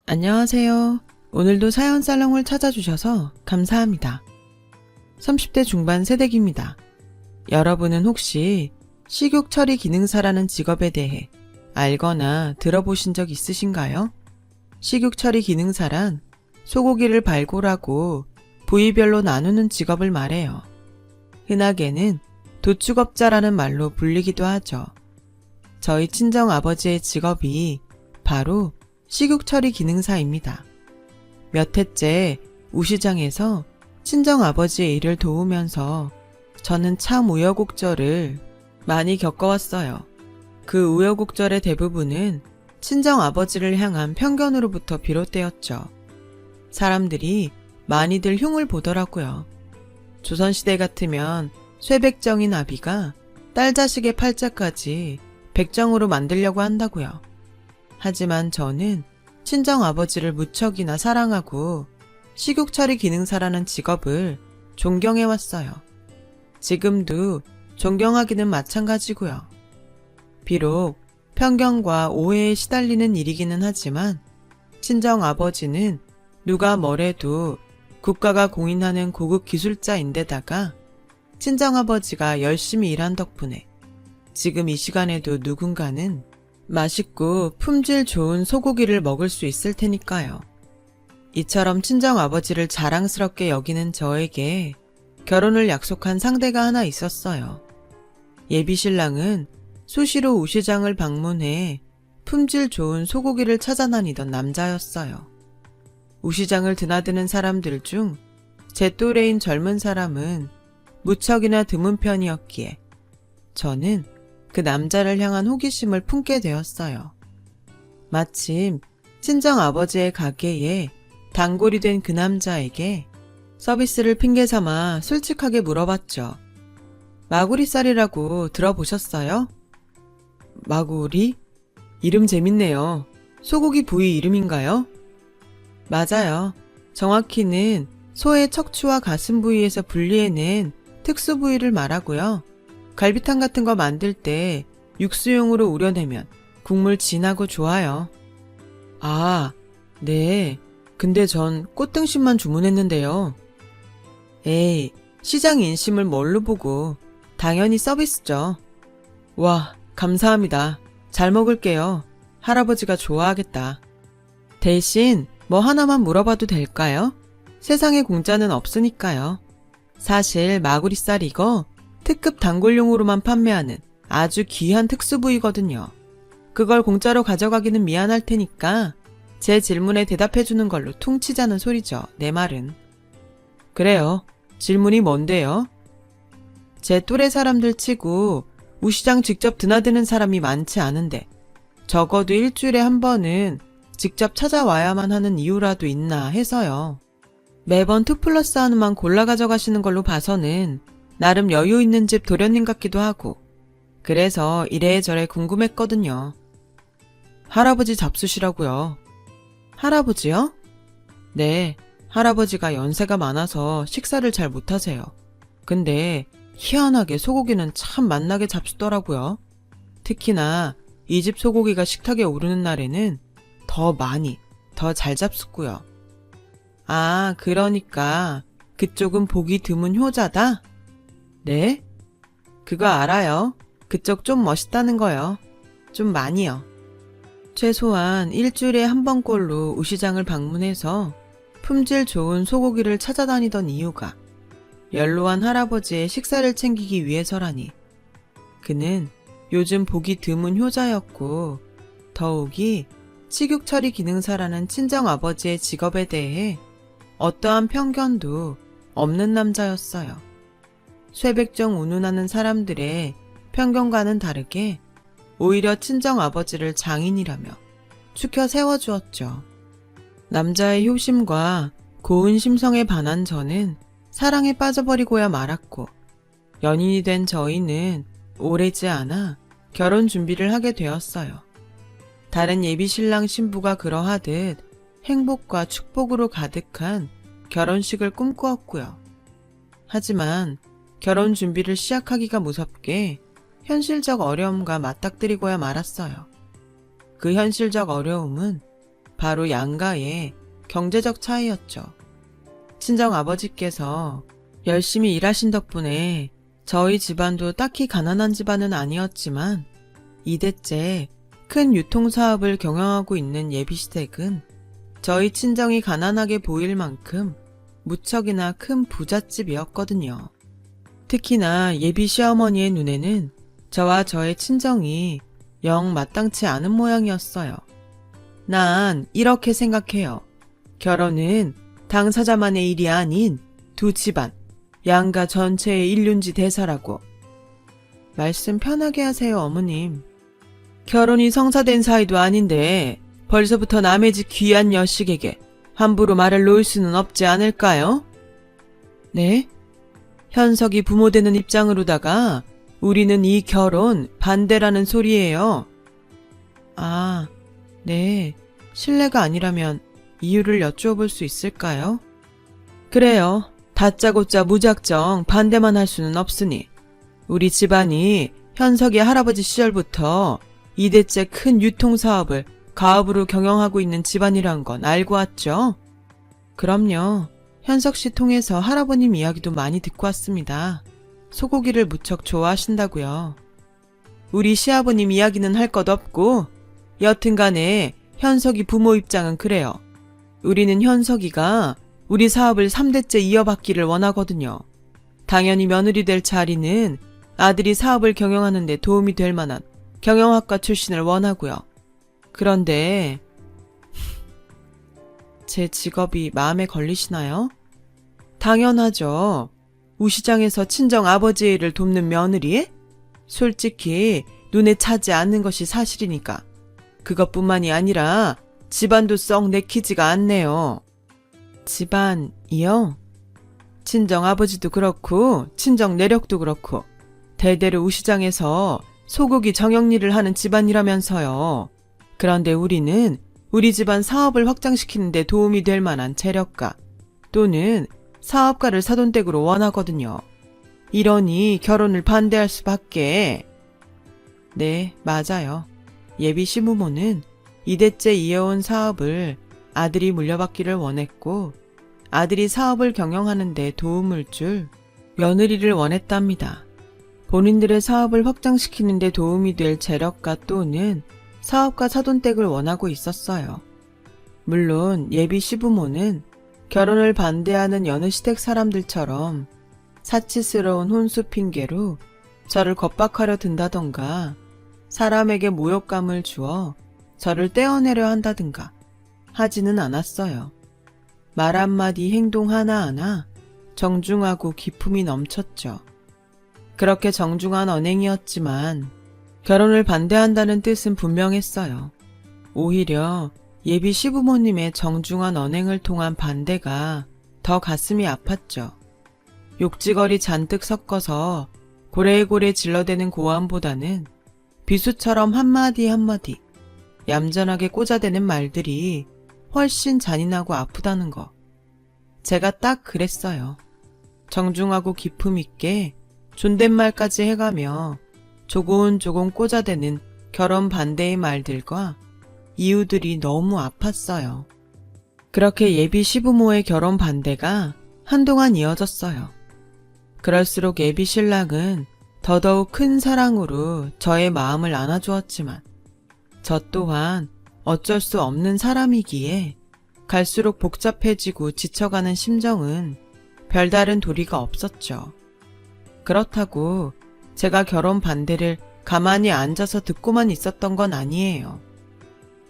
안녕하세요. 오늘도 사연 살롱을 찾아주셔서 감사합니다. 30대 중반 세대기입니다. 여러분은 혹시 식욕 처리 기능사라는 직업에 대해 알거나 들어보신 적 있으신가요? 식욕 처리 기능사란 소고기를 발골하고 부위별로 나누는 직업을 말해요. 흔하게는 도축업자라는 말로 불리기도 하죠. 저희 친정아버지의 직업이 바로 식욕 처리 기능사입니다. 몇 해째 우시장에서 친정아버지의 일을 도우면서 저는 참 우여곡절을 많이 겪어왔어요. 그 우여곡절의 대부분은 친정아버지를 향한 편견으로부터 비롯되었죠. 사람들이 많이들 흉을 보더라고요. 조선시대 같으면 쇠백정인 아비가 딸 자식의 팔자까지 백정으로 만들려고 한다고요. 하지만 저는 친정아버지를 무척이나 사랑하고 식욕 처리 기능사라는 직업을 존경해왔어요. 지금도 존경하기는 마찬가지고요. 비록 편견과 오해에 시달리는 일이기는 하지만 친정아버지는 누가 뭐래도 국가가 공인하는 고급 기술자인데다가 친정아버지가 열심히 일한 덕분에 지금 이 시간에도 누군가는 맛있고 품질 좋은 소고기를 먹을 수 있을 테니까요. 이처럼 친정아버지를 자랑스럽게 여기는 저에게 결혼을 약속한 상대가 하나 있었어요. 예비신랑은 수시로 우시장을 방문해 품질 좋은 소고기를 찾아다니던 남자였어요. 우시장을 드나드는 사람들 중 제 또래인 젊은 사람은 무척이나 드문 편이었기에 저는 그 남자를 향한 호기심을 품게 되었어요. 마침 친정아버지의 가게에 단골이 된 그 남자에게 서비스를 핑계삼아 솔직하게 물어봤죠. 마구리살이라고 들어보셨어요? 마구리? 이름 재밌네요. 소고기 부위 이름인가요? 맞아요. 정확히는 소의 척추와 가슴 부위에서 분리해낸 특수 부위를 말하고요. 갈비탕 같은 거 만들 때 육수용으로 우려내면 국물 진하고 좋아요. 아, 네. 근데 전 꽃등심만 주문했는데요. 에이, 시장 인심을 뭘로 보고 당연히 서비스죠. 와, 감사합니다. 잘 먹을게요. 할아버지가 좋아하겠다. 대신 뭐 하나만 물어봐도 될까요? 세상에 공짜는 없으니까요. 사실 마구리살 이거 특급 단골용으로만 판매하는 아주 귀한 특수부위거든요. 그걸 공짜로 가져가기는 미안할 테니까 제 질문에 대답해주는 걸로 퉁치자는 소리죠. 내 말은. 그래요. 질문이 뭔데요? 제 또래 사람들 치고 우시장 직접 드나드는 사람이 많지 않은데 적어도 일주일에 한 번은 직접 찾아와야만 하는 이유라도 있나 해서요. 매번 2+1만 골라 가져가시는 걸로 봐서는 나름 여유 있는 집 도련님 같기도 하고 그래서 이래저래 궁금했거든요. 할아버지 잡수시라고요. 할아버지요? 네, 할아버지가 연세가 많아서 식사를 잘 못하세요. 근데 희한하게 소고기는 참 맛나게 잡수더라고요. 특히나 이 집 소고기가 식탁에 오르는 날에는 더 많이, 더 잘 잡숫고요. 아, 그러니까 그쪽은 보기 드문 효자다? 네? 그거 알아요. 그쪽 좀 멋있다는 거요. 좀 많이요. 최소한 일주일에 한 번꼴로 우시장을 방문해서 품질 좋은 소고기를 찾아다니던 이유가 연로한 할아버지의 식사를 챙기기 위해서라니. 그는 요즘 보기 드문 효자였고 더욱이 식욕 처리 기능사라는 친정아버지의 직업에 대해 어떠한 편견도 없는 남자였어요. 쇠백정 운운하는 사람들의 편견과는 다르게 오히려 친정아버지를 장인이라며 추켜 세워주었죠. 남자의 효심과 고운 심성에 반한 저는 사랑에 빠져버리고야 말았고 연인이 된 저희는 오래지 않아 결혼 준비를 하게 되었어요. 다른 예비신랑 신부가 그러하듯 행복과 축복으로 가득한 결혼식을 꿈꾸었고요. 하지만 결혼 준비를 시작하기가 무섭게 현실적 어려움과 맞닥뜨리고야 말았어요. 그 현실적 어려움은 바로 양가의 경제적 차이였죠. 친정 아버지께서 열심히 일하신 덕분에 저희 집안도 딱히 가난한 집안은 아니었지만 2대째 큰 유통사업을 경영하고 있는 예비시댁은 저희 친정이 가난하게 보일 만큼 무척이나 큰 부잣집이었거든요. 특히나 예비 시어머니의 눈에는 저와 저의 친정이 영 마땅치 않은 모양이었어요. 난 이렇게 생각해요. 결혼은 당사자만의 일이 아닌 두 집안, 양가 전체의 일륜지 대사라고. 말씀 편하게 하세요, 어머님. 결혼이 성사된 사이도 아닌데 벌써부터 남의 집 귀한 여식에게 함부로 말을 놓을 수는 없지 않을까요? 네? 현석이 부모 되는 입장으로다가 우리는 이 결혼 반대라는 소리예요. 아, 네. 실례가 아니라면 이유를 여쭈어볼 수 있을까요? 그래요. 다짜고짜 무작정 반대만 할 수는 없으니 우리 집안이 현석이 할아버지 시절부터 2대째 큰 유통사업을 가업으로 경영하고 있는 집안이란 건 알고 왔죠? 그럼요. 현석 씨 통해서 할아버님 이야기도 많이 듣고 왔습니다. 소고기를 무척 좋아하신다고요. 우리 시아버님 이야기는 할 것 없고 여튼간에 현석이 부모 입장은 그래요. 우리는 현석이가 우리 사업을 3대째 이어받기를 원하거든요. 당연히 며느리 될 자리는 아들이 사업을 경영하는 데 도움이 될 만한 경영학과 출신을 원하고요. 그런데 제 직업이 마음에 걸리시나요? 당연하죠. 우시장에서 친정 아버지의 일을 돕는 며느리? 솔직히 눈에 차지 않는 것이 사실이니까. 그것뿐만이 아니라 집안도 썩 내키지가 않네요. 집안이요? 친정 아버지도 그렇고 친정 내력도 그렇고 대대로 우시장에서 소고기 정형리를 하는 집안이라면서요. 그런데 우리는 우리 집안 사업을 확장시키는 데 도움이 될 만한 재력가 또는 사업가를 사돈댁으로 원하거든요. 이러니 결혼을 반대할 수밖에. 네, 맞아요. 예비 시부모는 2대째 이어온 사업을 아들이 물려받기를 원했고 아들이 사업을 경영하는 데 도움을 줄 며느리를 원했답니다. 본인들의 사업을 확장시키는 데 도움이 될 재력가 또는 사업가 사돈댁을 원하고 있었어요. 물론 예비 시부모는 결혼을 반대하는 여느 시댁 사람들처럼 사치스러운 혼수 핑계로 저를 겁박하려 든다던가 사람에게 모욕감을 주어 저를 떼어내려 한다든가 하지는 않았어요. 말 한마디 행동 하나하나 정중하고 기품이 넘쳤죠. 그렇게 정중한 언행이었지만 결혼을 반대한다는 뜻은 분명했어요. 오히려 예비 시부모님의 정중한 언행을 통한 반대가 더 가슴이 아팠죠. 욕지거리 잔뜩 섞어서 고래고래 질러대는 고함보다는 비수처럼 한마디 한마디 얌전하게 꽂아대는 말들이 훨씬 잔인하고 아프다는 거. 제가 딱 그랬어요. 정중하고 기품 있게 존댓말까지 해가며 조곤조곤 꽂아대는 결혼 반대의 말들과 이유들이 너무 아팠어요. 그렇게 예비 시부모의 결혼 반대가 한동안 이어졌어요. 그럴수록 예비 신랑은 더더욱 큰 사랑으로 저의 마음을 안아주었지만 저 또한 어쩔 수 없는 사람이기에 갈수록 복잡해지고 지쳐가는 심정은 별다른 도리가 없었죠. 그렇다고 제가 결혼 반대를 가만히 앉아서 듣고만 있었던 건 아니에요.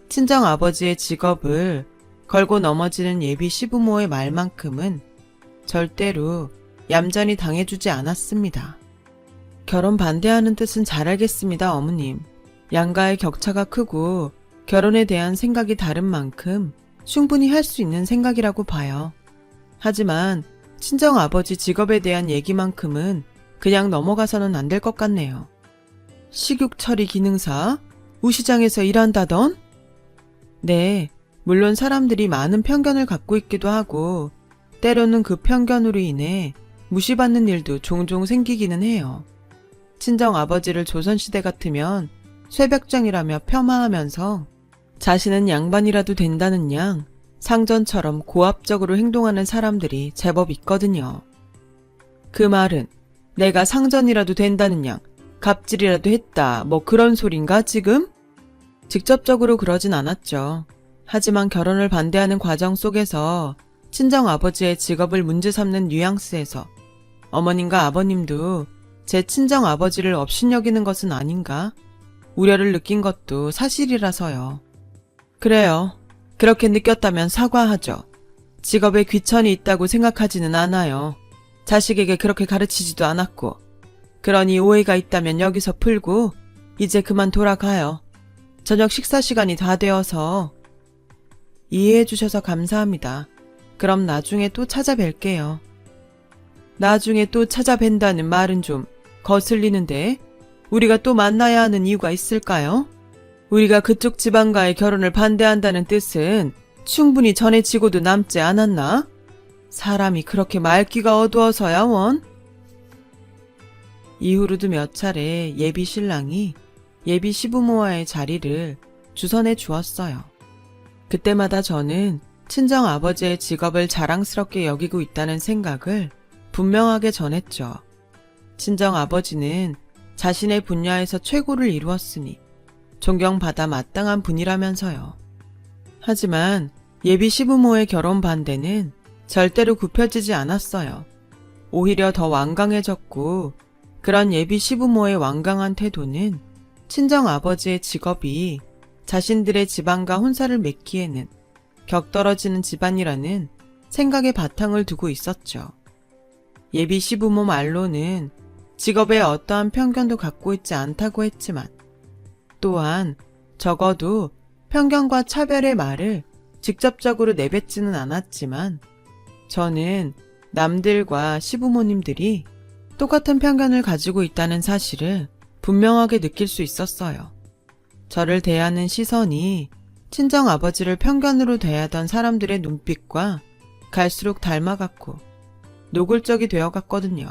친정 아버지의 직업을 걸고 넘어지는 예비 시부모의 말만큼은 절대로 얌전히 당해주지 않았습니다. 결혼 반대하는 뜻은 잘 알겠습니다, 어머님. 양가의 격차가 크고 결혼에 대한 생각이 다른 만큼 충분히 할 수 있는 생각이라고 봐요. 하지만 친정 아버지 직업에 대한 얘기만큼은 그냥 넘어가서는 안 될 것 같네요. 식육 처리 기능사? 우시장에서 일한다던? 네, 물론 사람들이 많은 편견을 갖고 있기도 하고 때로는 그 편견으로 인해 무시받는 일도 종종 생기기는 해요. 친정 아버지를 조선시대 같으면 쇠벽장이라며 폄하하면서 자신은 양반이라도 된다는 양 상전처럼 고압적으로 행동하는 사람들이 제법 있거든요. 그 말은 내가 상전이라도 된다는 양 갑질이라도 했다 뭐 그런 소린가 지금? 직접적으로 그러진 않았죠. 하지만 결혼을 반대하는 과정 속에서 친정아버지의 직업을 문제 삼는 뉘앙스에서 어머님과 아버님도 제 친정아버지를 업신여기는 것은 아닌가 우려를 느낀 것도 사실이라서요. 그래요. 그렇게 느꼈다면 사과하죠. 직업에 귀천이 있다고 생각하지는 않아요. 자식에게 그렇게 가르치지도 않았고. 그러니 오해가 있다면 여기서 풀고 이제 그만 돌아가요. 저녁 식사 시간이 다 되어서. 이해해 주셔서 감사합니다. 그럼 나중에 또 찾아뵐게요. 나중에 또 찾아뵌다는 말은 좀 거슬리는데 우리가 또 만나야 하는 이유가 있을까요? 우리가 그쪽 집안과의 결혼을 반대한다는 뜻은 충분히 전해지고도 남지 않았나? 사람이 그렇게 말귀가 어두워서야 원? 이후로도 몇 차례 예비 신랑이 예비 시부모와의 자리를 주선해 주었어요. 그때마다 저는 친정 아버지의 직업을 자랑스럽게 여기고 있다는 생각을 분명하게 전했죠. 친정 아버지는 자신의 분야에서 최고를 이루었으니 존경받아 마땅한 분이라면서요. 하지만 예비 시부모의 결혼 반대는 절대로 굽혀지지 않았어요. 오히려 더 완강해졌고 그런 예비 시부모의 완강한 태도는 친정 아버지의 직업이 자신들의 집안과 혼사를 맺기에는 격떨어지는 집안이라는 생각에 바탕을 두고 있었죠. 예비 시부모 말로는 직업에 어떠한 편견도 갖고 있지 않다고 했지만 또한 적어도 편견과 차별의 말을 직접적으로 내뱉지는 않았지만 저는 남들과 시부모님들이 똑같은 편견을 가지고 있다는 사실을 분명하게 느낄 수 있었어요. 저를 대하는 시선이 친정 아버지를 편견으로 대하던 사람들의 눈빛과 갈수록 닮아갔고 노골적이 되어갔거든요.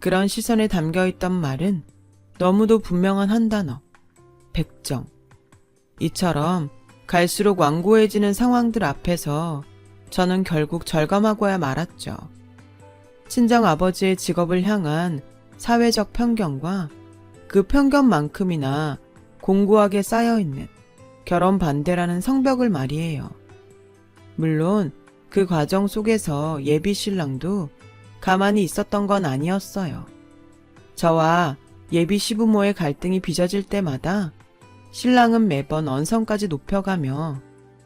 그런 시선에 담겨있던 말은 너무도 분명한 한 단어, 백정. 이처럼 갈수록 완고해지는 상황들 앞에서 저는 결국 절감하고야 말았죠. 친정 아버지의 직업을 향한 사회적 편견과 그 편견만큼이나 공고하게 쌓여있는 결혼 반대라는 성벽을 말이에요. 물론 그 과정 속에서 예비 신랑도 가만히 있었던 건 아니었어요. 저와 예비 시부모의 갈등이 빚어질 때마다 신랑은 매번 언성까지 높여가며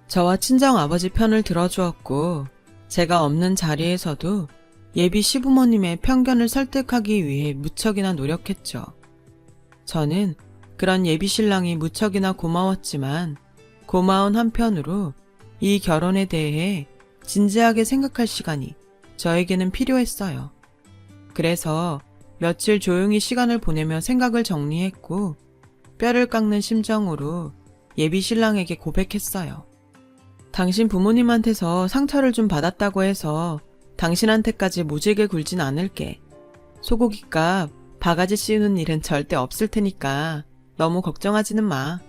저와 친정 아버지 편을 들어주었고 제가 없는 자리에서도 예비 시부모님의 편견을 설득하기 위해 무척이나 노력했죠. 저는 그런 예비 신랑이 무척이나 고마웠지만 고마운 한편으로 이 결혼에 대해 진지하게 생각할 시간이 저에게는 필요했어요. 그래서 며칠 조용히 시간을 보내며 생각을 정리했고 뼈를 깎는 심정으로 예비 신랑에게 고백했어요. 당신 부모님한테서 상처를 좀 받았다고 해서 당신한테까지 모질게 굴진 않을게. 소고기값 바가지 씌우는 일은 절대 없을 테니까 너무 걱정하지는 마.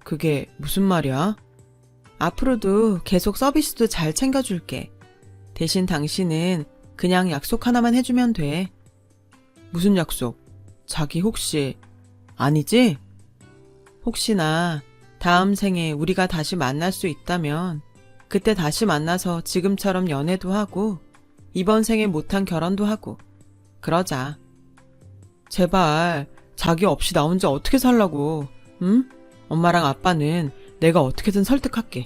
그게 무슨 말이야? 앞으로도 계속 서비스도 잘 챙겨줄게. 대신 당신은 그냥 약속 하나만 해주면 돼. 무슨 약속? 자기 혹시 아니지? 혹시나 다음 생에 우리가 다시 만날 수 있다면 그때 다시 만나서 지금처럼 연애도 하고 이번 생에 못한 결혼도 하고 그러자. 제발 자기 없이 나 혼자 어떻게 살라고. 응? 엄마랑 아빠는 내가 어떻게든 설득할게.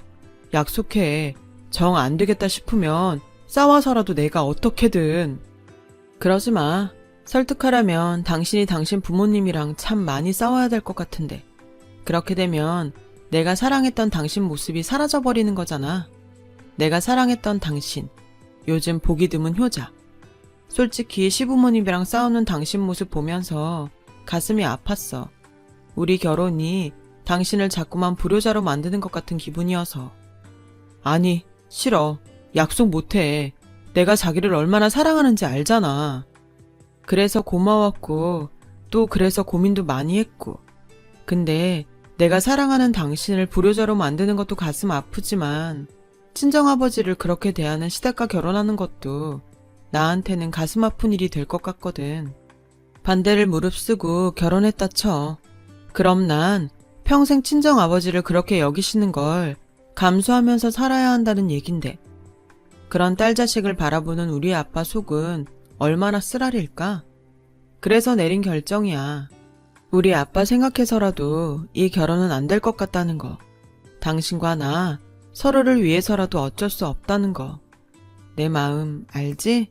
약속해. 정 안 되겠다 싶으면 싸워서라도 내가 어떻게든. 그러지 마. 설득하려면 당신이 당신 부모님이랑 참 많이 싸워야 될 것 같은데. 그렇게 되면 내가 사랑했던 당신 모습이 사라져버리는 거잖아. 내가 사랑했던 당신. 요즘 보기 드문 효자. 솔직히 시부모님이랑 싸우는 당신 모습 보면서 가슴이 아팠어. 우리 결혼이 당신을 자꾸만 불효자로 만드는 것 같은 기분이어서. 아니, 싫어. 약속 못해. 내가 자기를 얼마나 사랑하는지 알잖아. 그래서 고마웠고 또 그래서 고민도 많이 했고. 근데 내가 사랑하는 당신을 불효자로 만드는 것도 가슴 아프지만 친정아버지를 그렇게 대하는 시댁과 결혼하는 것도 나한테는 가슴 아픈 일이 될 것 같거든. 반대를 무릅쓰고 결혼했다 쳐. 그럼 난 평생 친정아버지를 그렇게 여기시는 걸 감수하면서 살아야 한다는 얘긴데. 그런 딸 자식을 바라보는 우리 아빠 속은 얼마나 쓰라릴까? 그래서 내린 결정이야. 우리 아빠 생각해서라도 이 결혼은 안 될 것 같다는 거. 당신과 나 서로를 위해서라도 어쩔 수 없다는 거. 내 마음 알지?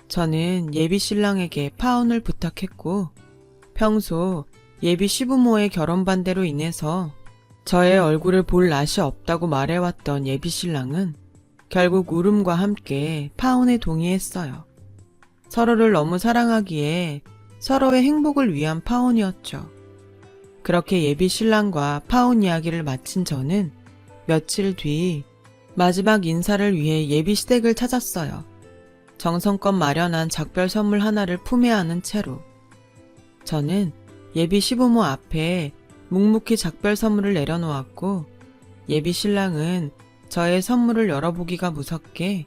저는 예비 신랑에게 파혼을 부탁했고 평소 예비 시부모의 결혼 반대로 인해서 저의 얼굴을 볼 낯이 없다고 말해왔던 예비 신랑은 결국 울음과 함께 파혼에 동의했어요. 서로를 너무 사랑하기에 서로의 행복을 위한 파혼이었죠. 그렇게 예비 신랑과 파혼 이야기를 마친 저는 며칠 뒤 마지막 인사를 위해 예비 시댁을 찾았어요. 정성껏 마련한 작별 선물 하나를 품에 안은 채로. 저는 예비 시부모 앞에 묵묵히 작별 선물을 내려놓았고 예비 신랑은 저의 선물을 열어보기가 무섭게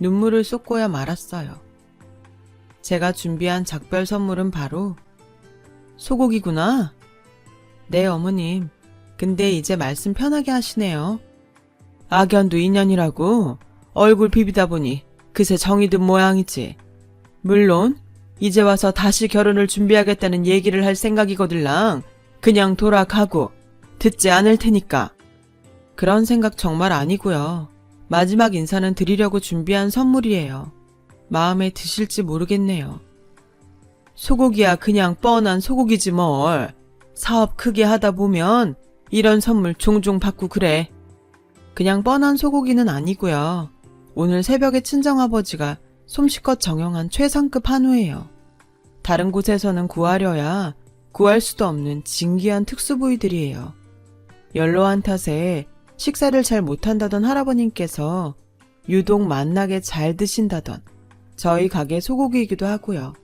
눈물을 쏟고야 말았어요. 제가 준비한 작별 선물은 바로 소고기구나. 네, 어머님. 근데 이제 말씀 편하게 하시네요. 악연도 인연이라고 얼굴 비비다 보니 그새 정이 든 모양이지. 물론 이제 와서 다시 결혼을 준비하겠다는 얘기를 할 생각이거들랑 그냥 돌아가고 듣지 않을 테니까. 그런 생각 정말 아니고요. 마지막 인사는 드리려고 준비한 선물이에요. 마음에 드실지 모르겠네요. 소고기야 그냥 뻔한 소고기지 뭘. 사업 크게 하다 보면 이런 선물 종종 받고 그래. 그냥 뻔한 소고기는 아니고요. 오늘 새벽에 친정아버지가 솜씨껏 정형한 최상급 한우예요. 다른 곳에서는 구하려야 구할 수도 없는 진귀한 특수부위들이에요. 연로한 탓에 식사를 잘 못한다던 할아버님께서 유독 맛나게 잘 드신다던 저희 가게 소고기이기도 하고요.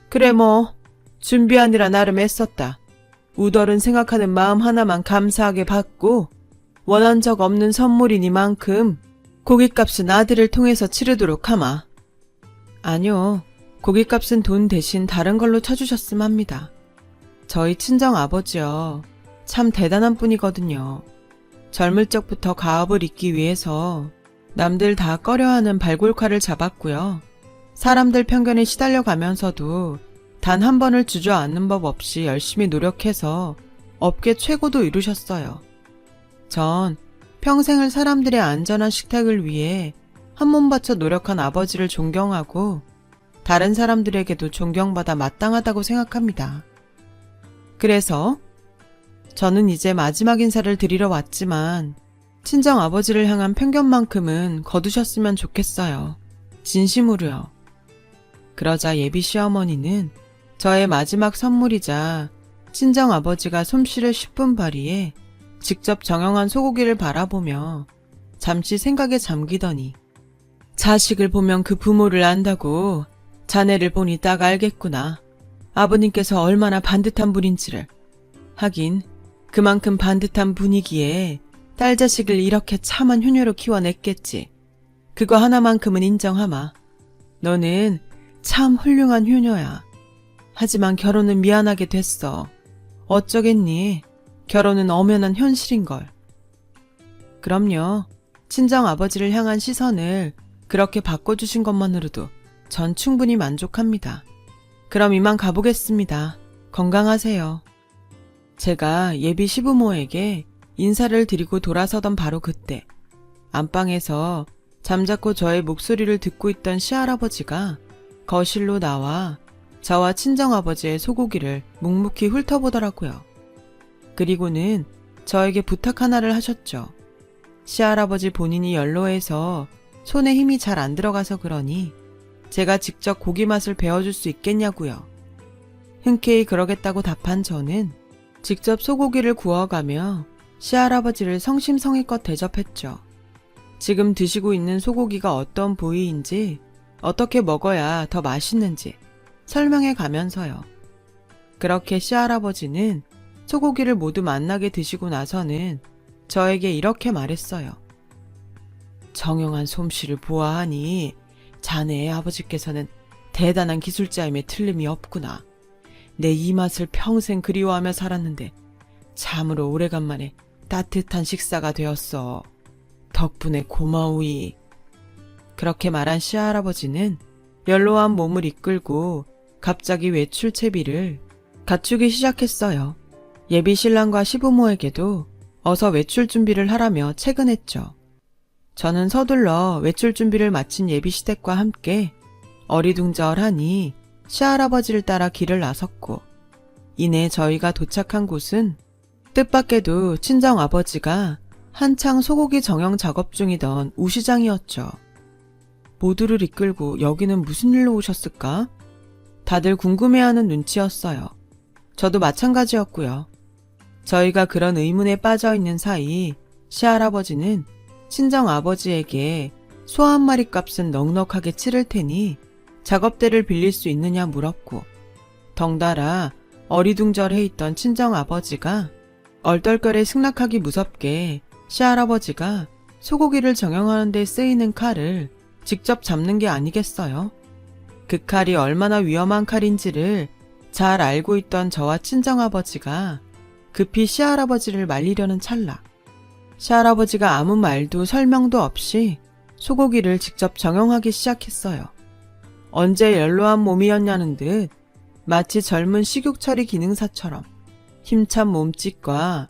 그래 뭐 준비하느라 나름 애썼다. 우덜은 생각하는 마음 하나만 감사하게 받고 원한 적 없는 선물이니만큼 고깃값은 아들을 통해서 치르도록 하마. 아니요. 고깃값은 돈 대신 다른 걸로 쳐주셨음 합니다. 저희 친정아버지요. 참 대단한 분이거든요. 젊을 적부터 가업을 잇기 위해서 남들 다 꺼려하는 발골칼을 잡았고요. 사람들 편견에 시달려 가면서도 단 한 번을 주저앉는 법 없이 열심히 노력해서 업계 최고도 이루셨어요. 전 평생을 사람들의 안전한 식탁을 위해 한 몸 바쳐 노력한 아버지를 존경하고 다른 사람들에게도 존경받아 마땅하다고 생각합니다. 그래서 저는 이제 마지막 인사를 드리러 왔지만 친정 아버지를 향한 편견만큼은 거두셨으면 좋겠어요. 진심으로요. 그러자 예비 시어머니는 저의 마지막 선물이자 친정 아버지가 솜씨를 10분 발휘해 직접 정형한 소고기를 바라보며 잠시 생각에 잠기더니 자식을 보면 그 부모를 안다고 자네를 보니 딱 알겠구나. 아버님께서 얼마나 반듯한 분인지를. 하긴 그만큼 반듯한 분이기에 딸 자식을 이렇게 참한 효녀로 키워냈겠지. 그거 하나만큼은 인정하마. 너는 참 훌륭한 효녀야. 하지만 결혼은 미안하게 됐어. 어쩌겠니? 결혼은 엄연한 현실인걸. 그럼요. 친정 아버지를 향한 시선을 그렇게 바꿔주신 것만으로도 전 충분히 만족합니다. 그럼 이만 가보겠습니다. 건강하세요. 제가 예비 시부모에게 인사를 드리고 돌아서던 바로 그때 안방에서 잠자코 저의 목소리를 듣고 있던 시할아버지가 거실로 나와 저와 친정아버지의 소고기를 묵묵히 훑어보더라고요. 그리고는 저에게 부탁 하나를 하셨죠. 시할아버지 본인이 연로해서 손에 힘이 잘 안 들어가서 그러니 제가 직접 고기 맛을 배워줄 수 있겠냐고요. 흔쾌히 그러겠다고 답한 저는 직접 소고기를 구워가며 시할아버지를 성심성의껏 대접했죠. 지금 드시고 있는 소고기가 어떤 부위인지 어떻게 먹어야 더 맛있는지 설명해 가면서요. 그렇게 시할아버지는 소고기를 모두 맛나게 드시고 나서는 저에게 이렇게 말했어요. 정형한 솜씨를 보아하니 자네의 아버지께서는 대단한 기술자임에 틀림이 없구나. 내 이 맛을 평생 그리워하며 살았는데 참으로 오래간만에 따뜻한 식사가 되었어. 덕분에 고마우이. 그렇게 말한 시할아버지는 연로한 몸을 이끌고 갑자기 외출 채비를 갖추기 시작했어요. 예비 신랑과 시부모에게도 어서 외출 준비를 하라며 채근했죠. 저는 서둘러 외출 준비를 마친 예비 시댁과 함께 어리둥절하니 시할아버지를 따라 길을 나섰고, 이내 저희가 도착한 곳은 뜻밖에도 친정아버지가 한창 소고기 정형 작업 중이던 우시장이었죠. 모두를 이끌고 여기는 무슨 일로 오셨을까? 다들 궁금해하는 눈치였어요. 저도 마찬가지였고요. 저희가 그런 의문에 빠져있는 사이 시할아버지는 친정아버지에게 소 한 마리 값은 넉넉하게 치를 테니 작업대를 빌릴 수 있느냐 물었고, 덩달아 어리둥절해 있던 친정아버지가 얼떨결에 승낙하기 무섭게 시할아버지가 소고기를 정형하는 데 쓰이는 칼을 직접 잡는 게 아니겠어요? 그 칼이 얼마나 위험한 칼인지를 잘 알고 있던 저와 친정아버지가 급히 시할아버지를 말리려는 찰나, 시할아버지가 아무 말도 설명도 없이 소고기를 직접 정형하기 시작했어요. 언제 연로한 몸이었냐는 듯 마치 젊은 식욕처리 기능사처럼 힘찬 몸짓과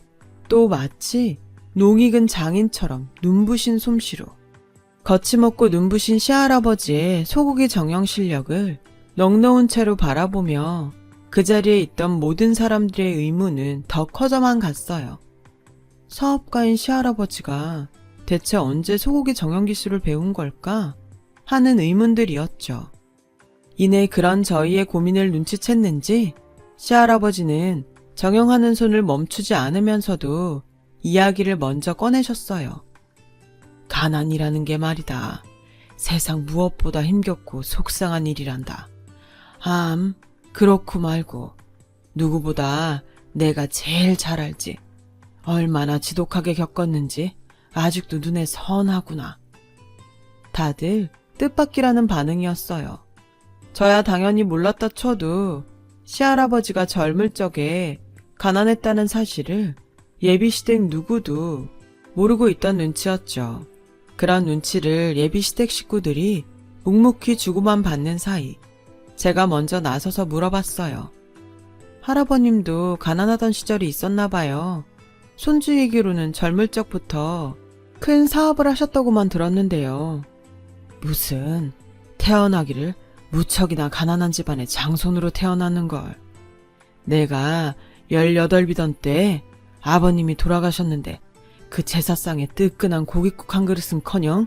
또 마치 농익은 장인처럼 눈부신 솜씨로 거침없고 눈부신 시할아버지의 소고기 정형 실력을 넋놓은 채로 바라보며 그 자리에 있던 모든 사람들의 의문은 더 커져만 갔어요. 사업가인 시할아버지가 대체 언제 소고기 정형 기술을 배운 걸까 하는 의문들이었죠. 이내 그런 저희의 고민을 눈치챘는지 시할아버지는 정형하는 손을 멈추지 않으면서도 이야기를 먼저 꺼내셨어요. 가난이라는 게 말이다. 세상 무엇보다 힘겹고 속상한 일이란다. 그렇고 말고 누구보다 내가 제일 잘 알지. 얼마나 지독하게 겪었는지 아직도 눈에 선하구나. 다들 뜻밖이라는 반응이었어요. 저야 당연히 몰랐다 쳐도 시할아버지가 젊을 적에 가난했다는 사실을 예비시댁 누구도 모르고 있던 눈치였죠. 그런 눈치를 예비시댁 식구들이 묵묵히 주고만 받는 사이 제가 먼저 나서서 물어봤어요. 할아버님도 가난하던 시절이 있었나 봐요. 손주 얘기로는 젊을 적부터 큰 사업을 하셨다고만 들었는데요. 무슨 태어나기를 무척이나 가난한 집안의 장손으로 태어났는걸. 내가 18이던 때 아버님이 돌아가셨는데 그 제사상에 뜨끈한 고깃국 한 그릇은커녕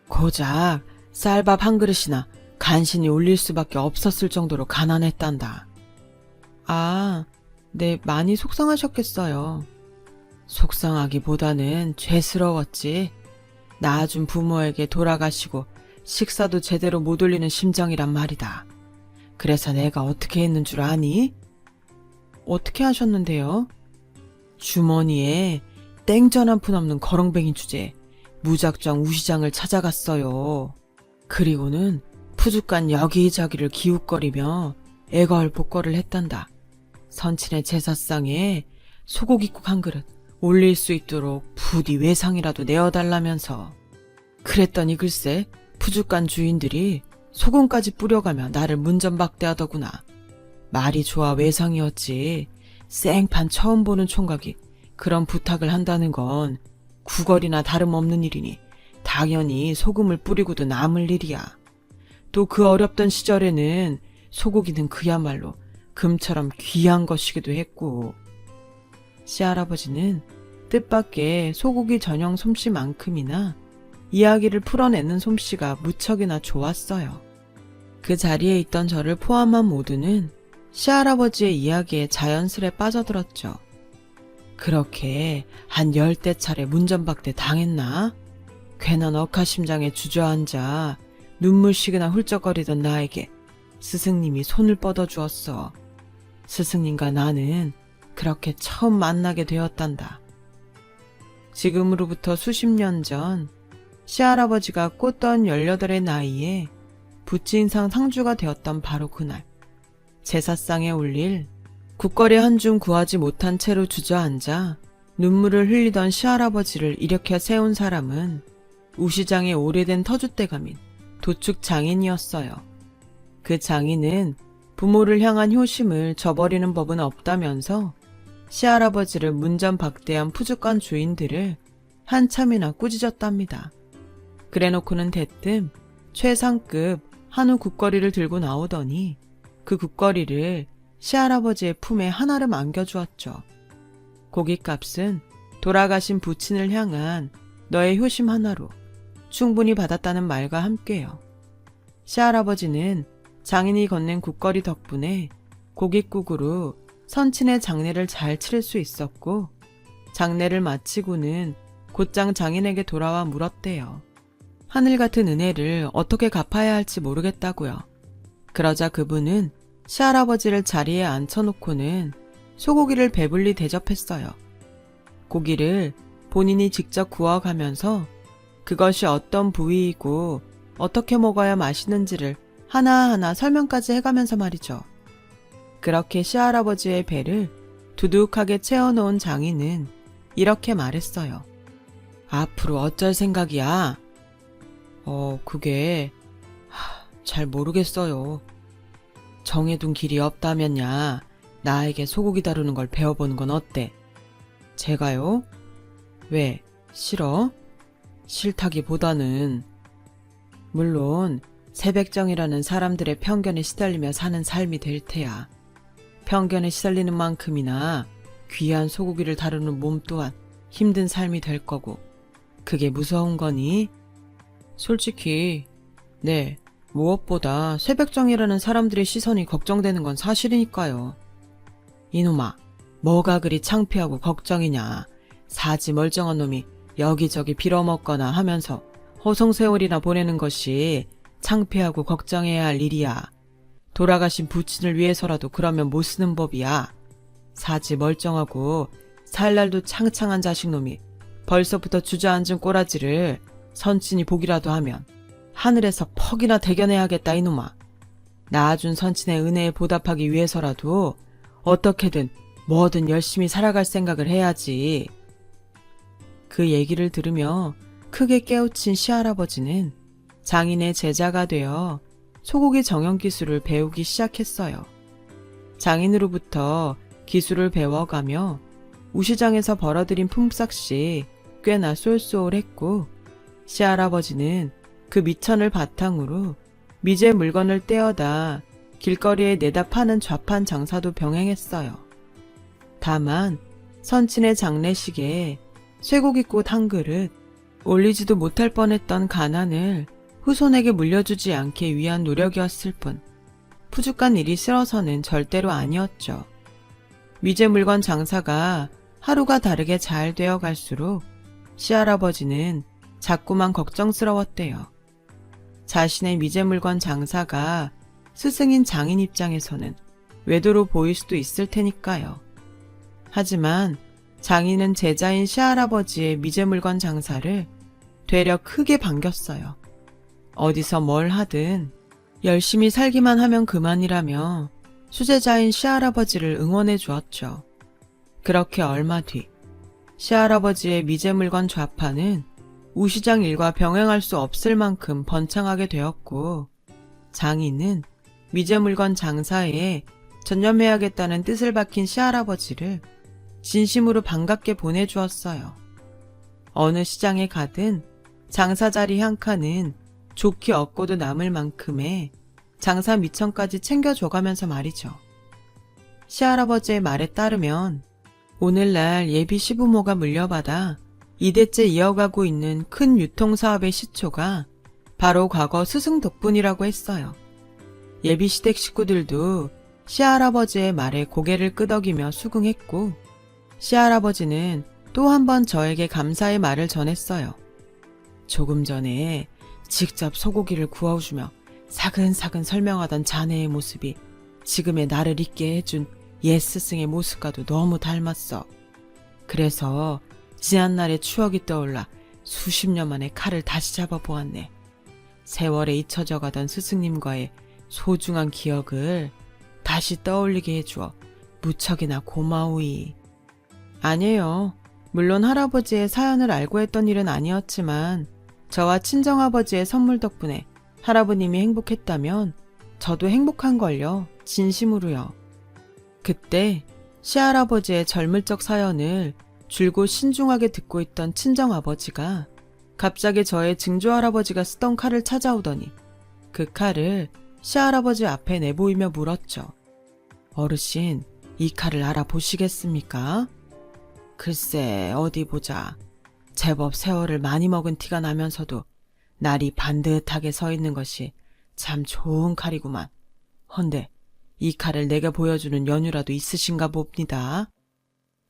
고작 쌀밥 한 그릇이나 간신히 올릴 수밖에 없었을 정도로 가난했단다. 네, 많이 속상하셨겠어요. 속상하기보다는 죄스러웠지. 낳아준 부모에게 돌아가시고 식사도 제대로 못 올리는 심정이란 말이다. 그래서 내가 어떻게 했는 줄 아니? 어떻게 하셨는데요? 주머니에 땡전 한 푼 없는 거렁뱅이 주제에 무작정 우시장을 찾아갔어요. 그리고는 푸주간 여기저기를 기웃거리며 애걸복걸을 했단다. 선친의 제사상에 소고기국 한 그릇 올릴 수 있도록 부디 외상이라도 내어달라면서. 그랬더니 글쎄 푸주간 주인들이 소금까지 뿌려가며 나를 문전박대하더구나. 말이 좋아 외상이었지. 생판 처음 보는 총각이 그런 부탁을 한다는 건 구걸이나 다름없는 일이니 당연히 소금을 뿌리고도 남을 일이야. 또 그 어렵던 시절에는 소고기는 그야말로 금처럼 귀한 것이기도 했고. 시할아버지는 뜻밖의 소고기 전용 솜씨만큼이나 이야기를 풀어내는 솜씨가 무척이나 좋았어요. 그 자리에 있던 저를 포함한 모두는 시할아버지의 이야기에 자연스레 빠져들었죠. 그렇게 한 10대 차례 문전박대 당했나? 괜한 억하심장에 주저앉아 눈물식이나 훌쩍거리던 나에게 스승님이 손을 뻗어주었어. 스승님과 나는 그렇게 처음 만나게 되었단다. 지금으로부터 수십 년 전 시할아버지가 꽃던 18의 나이에 부친상 상주가 되었던 바로 그날, 제사상에 올릴 국거리 한 줌 구하지 못한 채로 주저앉아 눈물을 흘리던 시할아버지를 일으켜 세운 사람은 우시장의 오래된 터줏대감인 도축 장인이었어요. 그 장인은 부모를 향한 효심을 저버리는 법은 없다면서 시할아버지를 문전박대한 푸주간 주인들을 한참이나 꾸짖었답니다. 그래놓고는 대뜸 최상급 한우 국거리를 들고 나오더니 그 국거리를 시할아버지의 품에 한아름 안겨주었죠. 고깃값은 돌아가신 부친을 향한 너의 효심 하나로 충분히 받았다는 말과 함께요. 시할아버지는 장인이 건넨 국거리 덕분에 고깃국으로 선친의 장례를 잘 치를 수 있었고, 장례를 마치고는 곧장 장인에게 돌아와 물었대요. 하늘 같은 은혜를 어떻게 갚아야 할지 모르겠다고요. 그러자 그분은 시할아버지를 자리에 앉혀놓고는 소고기를 배불리 대접했어요. 고기를 본인이 직접 구워가면서 그것이 어떤 부위이고 어떻게 먹어야 맛있는지를 하나하나 설명까지 해가면서 말이죠. 그렇게 시할아버지의 배를 두둑하게 채워놓은 장인은 이렇게 말했어요. 앞으로 어쩔 생각이야? 그게 잘 모르겠어요. 정해둔 길이 없다면야 나에게 소고기 다루는 걸 배워보는 건 어때? 제가요? 왜? 싫어? 싫다기보다는 물론 새백정이라는 사람들의 편견에 시달리며 사는 삶이 될 테야. 편견에 시달리는 만큼이나 귀한 소고기를 다루는 몸 또한 힘든 삶이 될 거고, 그게 무서운 거니? 솔직히 네, 무엇보다 새백정이라는 사람들의 시선이 걱정되는 건 사실이니까요. 이놈아, 뭐가 그리 창피하고 걱정이냐. 사지 멀쩡한 놈이 여기저기 빌어먹거나 하면서 허송세월이나 보내는 것이 창피하고 걱정해야 할 일이야. 돌아가신 부친을 위해서라도 그러면 못 쓰는 법이야. 사지 멀쩡하고 살 날도 창창한 자식놈이 벌써부터 주저앉은 꼬라지를 선친이 보기라도 하면 하늘에서 퍽이나 대견해야겠다 이놈아. 낳아준 선친의 은혜에 보답하기 위해서라도 어떻게든 뭐든 열심히 살아갈 생각을 해야지. 그 얘기를 들으며 크게 깨우친 시할아버지는 장인의 제자가 되어 소고기 정형 기술을 배우기 시작했어요. 장인으로부터 기술을 배워가며 우시장에서 벌어들인 품삯이 꽤나 쏠쏠했고, 시할아버지는 그 미천을 바탕으로 미제 물건을 떼어다 길거리에 내다 파는 좌판 장사도 병행했어요. 다만 선친의 장례식에 쇠고기꽃 한 그릇 올리지도 못할 뻔했던 가난을 후손에게 물려주지 않기 위한 노력이었을 뿐 푸죽한 일이 싫어서는 절대로 아니었죠. 미제 물건 장사가 하루가 다르게 잘 되어 갈수록 시할아버지는 자꾸만 걱정스러웠대요. 자신의 미제 물건 장사가 스승인 장인 입장에서는 외도로 보일 수도 있을 테니까요. 하지만 장인은 제자인 시할아버지의 미제 물건 장사를 되려 크게 반겼어요. 어디서 뭘 하든 열심히 살기만 하면 그만이라며 수제자인 시할아버지를 응원해 주었죠. 그렇게 얼마 뒤 시할아버지의 미제 물건 좌판은 우시장 일과 병행할 수 없을 만큼 번창하게 되었고, 장인은 미제 물건 장사에 전념해야겠다는 뜻을 밝힌 시할아버지를 진심으로 반갑게 보내주었어요. 어느 시장에 가든 장사 자리 한 칸은 좋게 얻고도 남을 만큼의 장사 미천까지 챙겨줘가면서 말이죠. 시할아버지의 말에 따르면 오늘날 예비 시부모가 물려받아 2대째 이어가고 있는 큰 유통사업의 시초가 바로 과거 스승 덕분이라고 했어요. 예비 시댁 식구들도 시할아버지의 말에 고개를 끄덕이며 수긍했고, 시할아버지는 또 한 번 저에게 감사의 말을 전했어요. 조금 전에 직접 소고기를 구워주며 사근사근 설명하던 자네의 모습이 지금의 나를 있게 해준 옛 스승의 모습과도 너무 닮았어. 그래서 지난날의 추억이 떠올라 수십 년 만에 칼을 다시 잡아보았네. 세월에 잊혀져 가던 스승님과의 소중한 기억을 다시 떠올리게 해주어 무척이나 고마우이. 아니에요. 물론 할아버지의 사연을 알고 했던 일은 아니었지만 저와 친정아버지의 선물 덕분에 할아버님이 행복했다면 저도 행복한걸요. 진심으로요. 그때 시할아버지의 젊을 적 사연을 줄곧 신중하게 듣고 있던 친정아버지가 갑자기 저의 증조할아버지가 쓰던 칼을 찾아오더니 그 칼을 시할아버지 앞에 내보이며 물었죠. 어르신, 이 칼을 알아보시겠습니까? 글쎄, 어디 보자. 제법 세월을 많이 먹은 티가 나면서도 날이 반듯하게 서 있는 것이 참 좋은 칼이구만. 헌데 이 칼을 내게 보여주는 연유라도 있으신가 봅니다.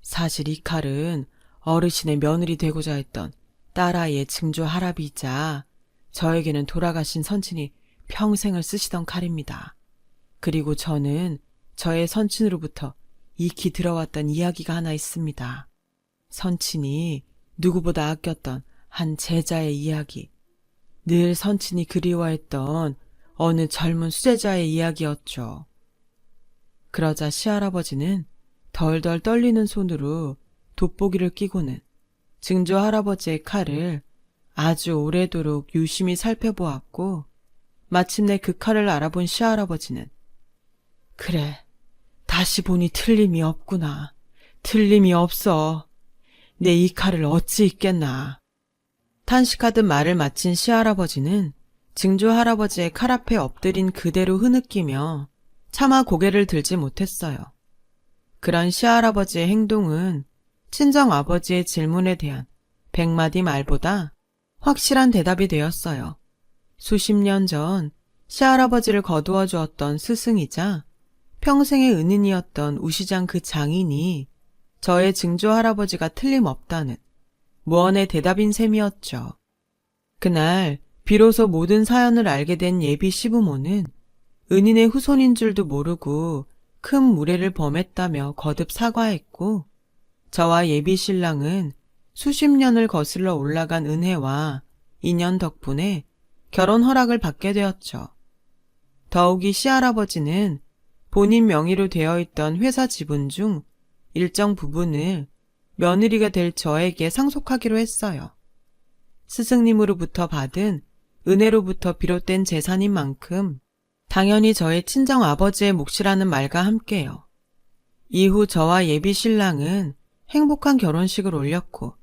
사실 이 칼은 어르신의 며느리 되고자 했던 딸아이의 증조 할아비이자 저에게는 돌아가신 선친이 평생을 쓰시던 칼입니다. 그리고 저는 저의 선친으로부터 익히 들어왔던 이야기가 하나 있습니다. 선친이 누구보다 아꼈던 한 제자의 이야기. 늘 선친이 그리워했던 어느 젊은 수제자의 이야기였죠. 그러자 시할아버지는 덜덜 떨리는 손으로 돋보기를 끼고는 증조 할아버지의 칼을 아주 오래도록 유심히 살펴보았고 마침내 그 칼을 알아본 시할아버지는 그래, 다시 보니 틀림이 없구나. 틀림이 없어. 내 이 칼을 어찌 잊겠나. 탄식하듯 말을 마친 시할아버지는 증조 할아버지의 칼 앞에 엎드린 그대로 흐느끼며 차마 고개를 들지 못했어요. 그런 시할아버지의 행동은 친정아버지의 질문에 대한 100마디 말보다 확실한 대답이 되었어요. 수십 년 전 시할아버지를 거두어 주었던 스승이자 평생의 은인이었던 우시장 그 장인이 저의 증조 할아버지가 틀림없다는 무언의 대답인 셈이었죠. 그날 비로소 모든 사연을 알게 된 예비 시부모는 은인의 후손인 줄도 모르고 큰 무례를 범했다며 거듭 사과했고 저와 예비 신랑은 수십 년을 거슬러 올라간 은혜와 인연 덕분에 결혼 허락을 받게 되었죠. 더욱이 시할아버지는 본인 명의로 되어 있던 회사 지분 중 일정 부분을 며느리가 될 저에게 상속하기로 했어요. 스승님으로부터 받은 은혜로부터 비롯된 재산인 만큼 당연히 저의 친정 아버지의 몫이라는 말과 함께요. 이후 저와 예비 신랑은 행복한 결혼식을 올렸고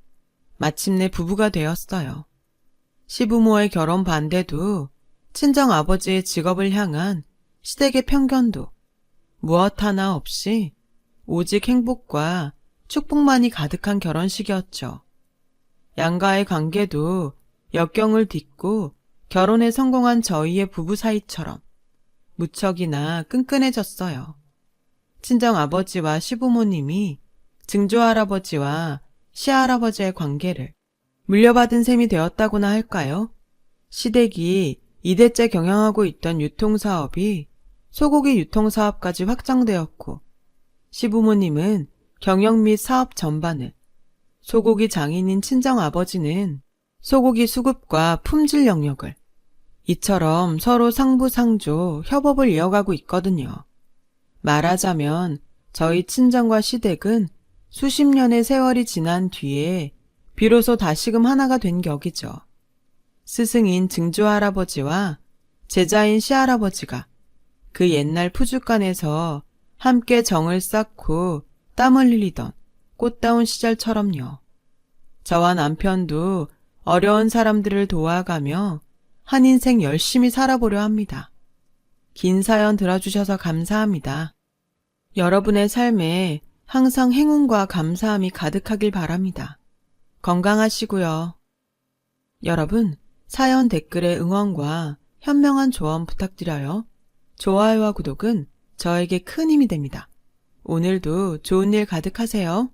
마침내 부부가 되었어요. 시부모의 결혼 반대도 친정 아버지의 직업을 향한 시댁의 편견도 무엇 하나 없이 오직 행복과 축복만이 가득한 결혼식이었죠. 양가의 관계도 역경을 딛고 결혼에 성공한 저희의 부부 사이처럼 무척이나 끈끈해졌어요. 친정아버지와 시부모님이 증조할아버지와 시할아버지의 관계를 물려받은 셈이 되었다고나 할까요? 시댁이 2대째 경영하고 있던 유통사업이 소고기 유통사업까지 확장되었고 시부모님은 경영 및 사업 전반을, 소고기 장인인 친정아버지는 소고기 수급과 품질 영역을, 이처럼 서로 상부상조 협업을 이어가고 있거든요. 말하자면 저희 친정과 시댁은 수십 년의 세월이 지난 뒤에 비로소 다시금 하나가 된 격이죠. 스승인 증조할아버지와 제자인 시할아버지가 그 옛날 푸주간에서 함께 정을 쌓고 땀을 흘리던 꽃다운 시절처럼요. 저와 남편도 어려운 사람들을 도와가며 한 인생 열심히 살아보려 합니다. 긴 사연 들어주셔서 감사합니다. 여러분의 삶에 항상 행운과 감사함이 가득하길 바랍니다. 건강하시고요. 여러분, 사연 댓글에 응원과 현명한 조언 부탁드려요. 좋아요와 구독은 저에게 큰 힘이 됩니다. 오늘도 좋은 일 가득하세요.